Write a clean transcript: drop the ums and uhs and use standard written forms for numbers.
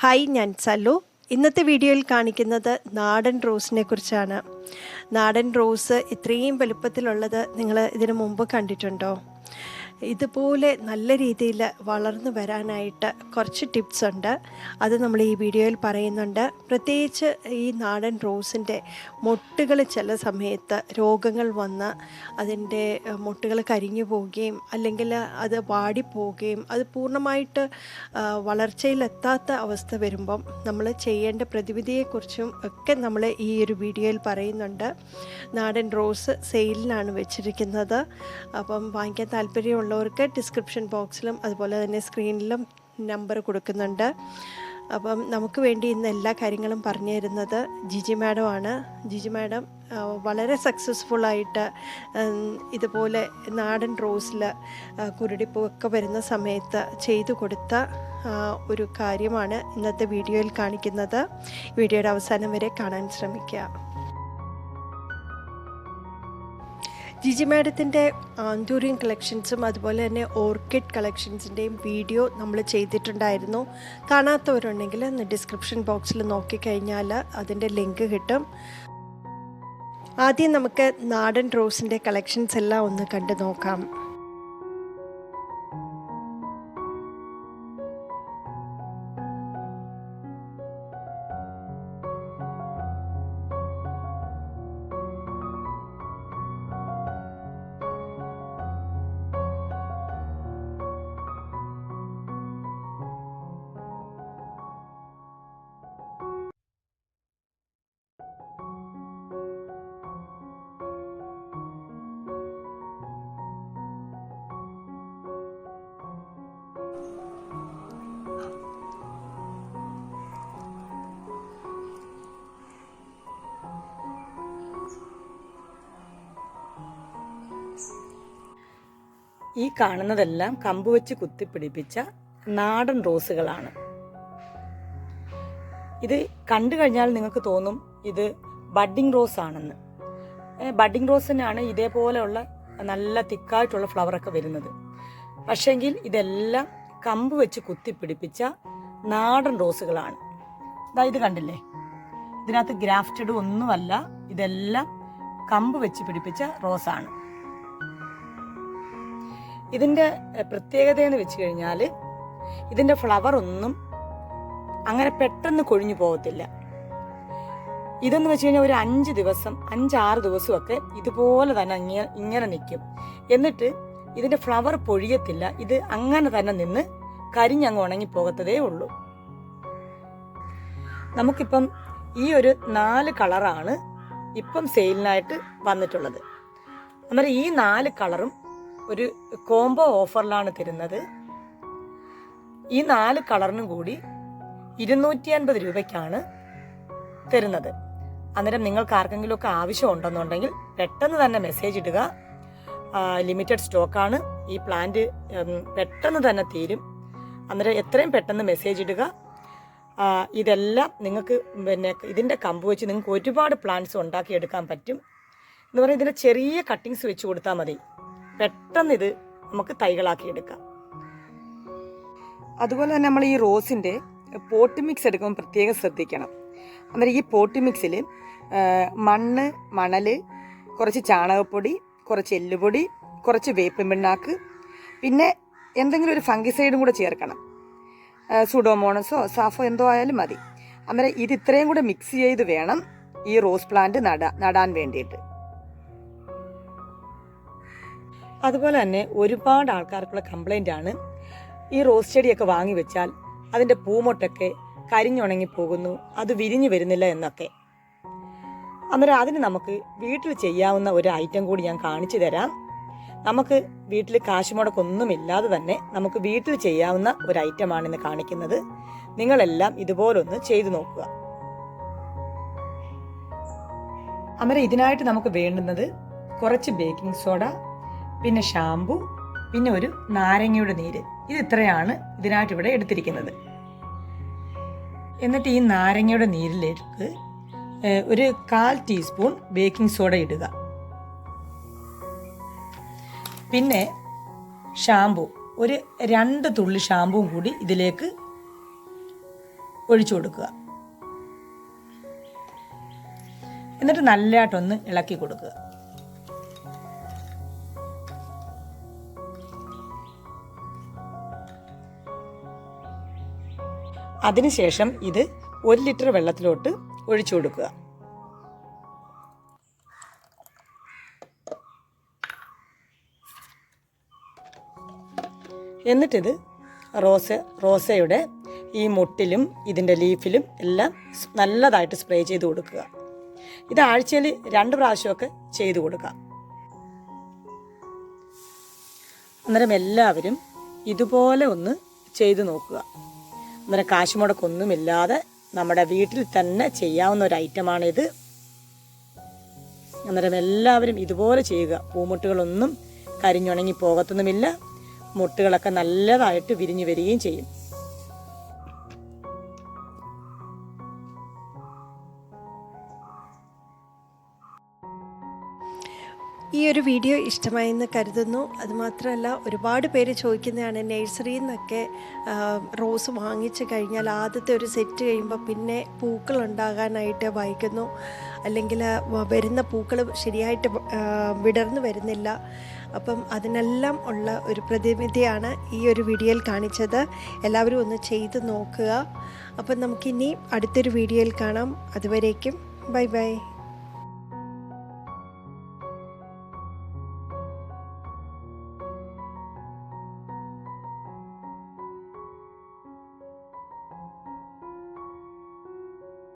Hi, ഞാൻ സല്ലു. ഇന്നത്തെ വീഡിയോയിൽ കാണിക്കുന്നത് നാടൻ റോസിനെ കുറിച്ചാണ്. നാടൻ റോസ് ഇത്രയും വലുപ്പത്തിലുള്ളത് നിങ്ങൾ ഇതിനു മുമ്പ് കണ്ടിട്ടുണ്ടോ? ഇതുപോലെ നല്ല രീതിയിൽ വളർന്നു വരാനായിട്ട് കുറച്ച് ടിപ്സ് ഉണ്ട്. അത് നമ്മൾ ഈ വീഡിയോയിൽ പറയുന്നുണ്ട്. പ്രത്യേകിച്ച് ഈ നാടൻ റോസിൻ്റെ മൊട്ടുകൾ ചില സമയത്ത് രോഗങ്ങൾ വന്ന് അതിൻ്റെ മൊട്ടുകൾ കരിഞ്ഞു പോവുകയും അല്ലെങ്കിൽ അത് വാടിപ്പോവുകയും അത് പൂർണ്ണമായിട്ട് വളർച്ചയിലെത്താത്ത അവസ്ഥ വരുമ്പം നമ്മൾ ചെയ്യേണ്ട പ്രതിവിധിയെക്കുറിച്ചും ഒക്കെ നമ്മൾ ഈ ഒരു വീഡിയോയിൽ പറയുന്നുണ്ട്. നാടൻ റോസ് സെയിലിനാണ് വെച്ചിരിക്കുന്നത്. അപ്പം വാങ്ങിക്കാൻ താല്പര്യമുള്ളവർക്ക് ഡിസ്ക്രിപ്ഷൻ ബോക്സിലും അതുപോലെ തന്നെ സ്ക്രീനിലും നമ്പർ കൊടുക്കുന്നുണ്ട്. അപ്പം നമുക്ക് വേണ്ടി ഇന്ന് എല്ലാ കാര്യങ്ങളും പറഞ്ഞു തരുന്നത് ജിജി മാഡം ആണ്. ജിജി മാഡം വളരെ സക്സസ്ഫുള്ളായിട്ട് ഇതുപോലെ നാടൻ റോസിൽ കുരുടിപ്പൂവൊക്കെ വരുന്ന സമയത്ത് ചെയ്തു കൊടുത്ത ഒരു കാര്യമാണ് ഇന്നത്തെ വീഡിയോയിൽ കാണിക്കുന്നത്. വീഡിയോയുടെ അവസാനം വരെ കാണാൻ ശ്രമിക്കുക. ജിജി മാഡത്തിൻ്റെ ആന്തൂറിയം കളക്ഷൻസും അതുപോലെ തന്നെ ഓർക്കിഡ് കളക്ഷൻസിൻ്റെയും വീഡിയോ നമ്മൾ ചെയ്തിട്ടുണ്ടായിരുന്നു. കാണാത്തവരുണ്ടെങ്കിൽ ഒന്ന് ഡിസ്ക്രിപ്ഷൻ ബോക്സിൽ നോക്കിക്കഴിഞ്ഞാൽ അതിൻ്റെ ലിങ്ക് കിട്ടും. ആദ്യം നമുക്ക് നാടൻ റോസിൻ്റെ കളക്ഷൻസ് എല്ലാം ഒന്ന് കണ്ടു നോക്കാം. ഈ കാണുന്നതെല്ലാം കമ്പ് വെച്ച് കുത്തിപ്പിടിപ്പിച്ച നാടൻ റോസുകളാണ്. ഇത് കണ്ടു കഴിഞ്ഞാൽ നിങ്ങൾക്ക് തോന്നും ഇത് ബഡ്ഡിംഗ് റോസ് ആണെന്ന്. ബഡ്ഡിംഗ് റോസിനാണ് ഇതേപോലെയുള്ള നല്ല തിക്കായിട്ടുള്ള ഫ്ലവറൊക്കെ വരുന്നത്. പക്ഷേങ്കിൽ ഇതെല്ലാം കമ്പ് വെച്ച് കുത്തിപ്പിടിപ്പിച്ച നാടൻ റോസുകളാണ്. ഇത് കണ്ടില്ലേ, ഇതിനകത്ത് ഗ്രാഫ്റ്റഡ് ഒന്നുമല്ല, ഇതെല്ലാം കമ്പ് വെച്ച് പിടിപ്പിച്ച റോസാണ്. ഇതിൻ്റെ പ്രത്യേകതയെന്ന് വെച്ച് കഴിഞ്ഞാൽ ഇതിൻ്റെ ഫ്ലവർ ഒന്നും അങ്ങനെ പെട്ടെന്ന് കൊഴിഞ്ഞു പോകത്തില്ല. ഇതെന്ന് വെച്ച് കഴിഞ്ഞാൽ ഒരു 5-6 ദിവസമൊക്കെ ഇതുപോലെ തന്നെ ഇങ്ങനെ നിൽക്കും. എന്നിട്ട് ഇതിൻ്റെ ഫ്ലവർ പൊഴിയത്തില്ല. ഇത് അങ്ങനെ തന്നെ നിന്ന് കരിഞ്ഞങ്ങ് ഉണങ്ങിപ്പോകത്തതേ ഉള്ളൂ. നമുക്കിപ്പം ഈ ഒരു 4 കളറാണ് ഇപ്പം സെയിലിനായിട്ട് വന്നിട്ടുള്ളത്. അന്നേരം ഈ 4 കളറും ഒരു കോംബോ ഓഫറിലാണ് തരുന്നത്. ഈ 4 കളറിനും കൂടി 250 രൂപയ്ക്കാണ് തരുന്നത്. അന്നേരം നിങ്ങൾക്ക് ആർക്കെങ്കിലുമൊക്കെ ആവശ്യം ഉണ്ടെന്നുണ്ടെങ്കിൽ പെട്ടെന്ന് തന്നെ മെസ്സേജ് ഇടുക. ലിമിറ്റഡ് സ്റ്റോക്കാണ്. ഈ പ്ലാന്റ് പെട്ടെന്ന് തന്നെ തീരും. അന്നേരം എത്രയും പെട്ടെന്ന് മെസ്സേജ് ഇടുക. ഇതെല്ലാം നിങ്ങൾക്ക് ഇതിൻ്റെ കമ്പ് വെച്ച് നിങ്ങൾക്ക് ഒരുപാട് പ്ലാന്റ്സ് ഉണ്ടാക്കിയെടുക്കാൻ പറ്റും. എന്ന് പറയുന്നത് ഇതിൻ്റെ ചെറിയ കട്ടിങ്സ് വെച്ച് കൊടുത്താൽ മതി. പെട്ടെന്ന് ഇത് നമുക്ക് തൈകളാക്കി എടുക്കാം. അതുപോലെ തന്നെ നമ്മൾ ഈ റോസിൻ്റെ പോട്ട് മിക്സ് എടുക്കുമ്പോൾ പ്രത്യേകം ശ്രദ്ധിക്കണം. അന്നേരം ഈ പോട്ട് മിക്സിൽ മണൽ, കുറച്ച് ചാണകപ്പൊടി, കുറച്ച് എല്ലുപൊടി, കുറച്ച് വേപ്പിൻ പിണ്ണാക്ക്, പിന്നെ എന്തെങ്കിലും ഒരു ഫംഗിസൈഡും കൂടെ ചേർക്കണം. സുഡോമോണസോ സാഫോ എന്തോ ആയാലും മതി. അന്നേരം ഇത് ഇത്രയും കൂടെ മിക്സ് ചെയ്ത് വേണം ഈ റോസ് പ്ലാന്റ് നടാൻ വേണ്ടിയിട്ട്. അതുപോലെ തന്നെ ഒരുപാട് ആൾക്കാർക്കുള്ള കംപ്ലൈൻ്റ് ആണ് ഈ റോസ് ചെടിയൊക്കെ വാങ്ങി വെച്ചാൽ അതിൻ്റെ പൂമൊട്ടൊക്കെ കരിഞ്ഞുണങ്ങി പോകുന്നു, അത് വിരിഞ്ഞു വരുന്നില്ല എന്നൊക്കെ. അന്നേരം അതിന് നമുക്ക് വീട്ടിൽ ചെയ്യാവുന്ന ഒരു ഐറ്റം കൂടി ഞാൻ കാണിച്ചു തരാം. നമുക്ക് വീട്ടിൽ കാശ് മുടക്കൊന്നുമില്ലാതെ തന്നെ നമുക്ക് വീട്ടിൽ ചെയ്യാവുന്ന ഒരു ഐറ്റമാണ് ഇന്ന് കാണിക്കുന്നത്. നിങ്ങളെല്ലാം ഇതുപോലൊന്ന് ചെയ്തു നോക്കുക. അന്നേരം ഇതിനായിട്ട് നമുക്ക് വേണ്ടുന്നത് കുറച്ച് ബേക്കിംഗ് സോഡ, പിന്നെ ഷാമ്പു, പിന്നെ ഒരു നാരങ്ങയുടെ നീര്. ഇത് ഇത്രയാണ് ഇതിനായിട്ട് ഇവിടെ എടുത്തിരിക്കുന്നത്. എന്നിട്ട് ഈ നാരങ്ങയുടെ നീരിലേക്ക് ഒരു 1/4 ടീസ്പൂൺ ബേക്കിംഗ് സോഡ ഇടുക. പിന്നെ ഷാമ്പു, ഒരു 2 തുള്ളി ഷാമ്പുവും കൂടി ഇതിലേക്ക് ഒഴിച്ചു കൊടുക്കുക. എന്നിട്ട് നല്ലതായിട്ടൊന്ന് ഇളക്കി കൊടുക്കുക. അതിനുശേഷം ഇത് 1 ലിറ്റർ വെള്ളത്തിലോട്ട് ഒഴിച്ചു കൊടുക്കുക. എന്നിട്ടിത് റോസയുടെ ഈ മുട്ടിലും ഇതിൻ്റെ ലീഫിലും എല്ലാം നല്ലതായിട്ട് സ്പ്രേ ചെയ്ത് കൊടുക്കുക. ഇത് ആഴ്ചയിൽ 2 പ്രാവശ്യമൊക്കെ ചെയ്തു കൊടുക്കാം. അന്നേരം എല്ലാവരും ഇതുപോലെ ഒന്ന് ചെയ്തു നോക്കുക. അന്നേരം കാശ് മുടക്കൊന്നുമില്ലാതെ നമ്മുടെ വീട്ടിൽ തന്നെ ചെയ്യാവുന്ന ഒരു ഐറ്റമാണിത്. അന്നേരം എല്ലാവരും ഇതുപോലെ ചെയ്യുക. പൂമുട്ടുകളൊന്നും കരിഞ്ഞുണങ്ങി പോകത്തൊന്നുമില്ല. മുട്ടുകളൊക്കെ നല്ലതായിട്ട് വിരിഞ്ഞു വരികയും ചെയ്യും. ഈ ഒരു വീഡിയോ ഇഷ്ടമായെന്ന് കരുതുന്നു. അതുമാത്രമല്ല, ഒരുപാട് പേര് ചോദിക്കുന്നതാണ്, നഴ്സറിയിൽ നിന്നൊക്കെ റോസ് വാങ്ങിച്ചു കഴിഞ്ഞാൽ ആദ്യത്തെ ഒരു സെറ്റ് കഴിയുമ്പോൾ പിന്നെ പൂക്കൾ ഉണ്ടാകാനായിട്ട് വൈകുന്നു, അല്ലെങ്കിൽ വരുന്ന പൂക്കൾ ശരിയായിട്ട് വിടർന്നു വരുന്നില്ല. അപ്പം അതിനെല്ലാം ഉള്ള ഒരു പ്രതിവിധിയാണ് ഈ ഒരു വീഡിയോയിൽ കാണിച്ചത്. എല്ലാവരും ഒന്ന് ചെയ്ത് നോക്കുക. അപ്പം നമുക്കിനി അടുത്തൊരു വീഡിയോയിൽ കാണാം. അതുവരേക്കും ബൈ ബൈ.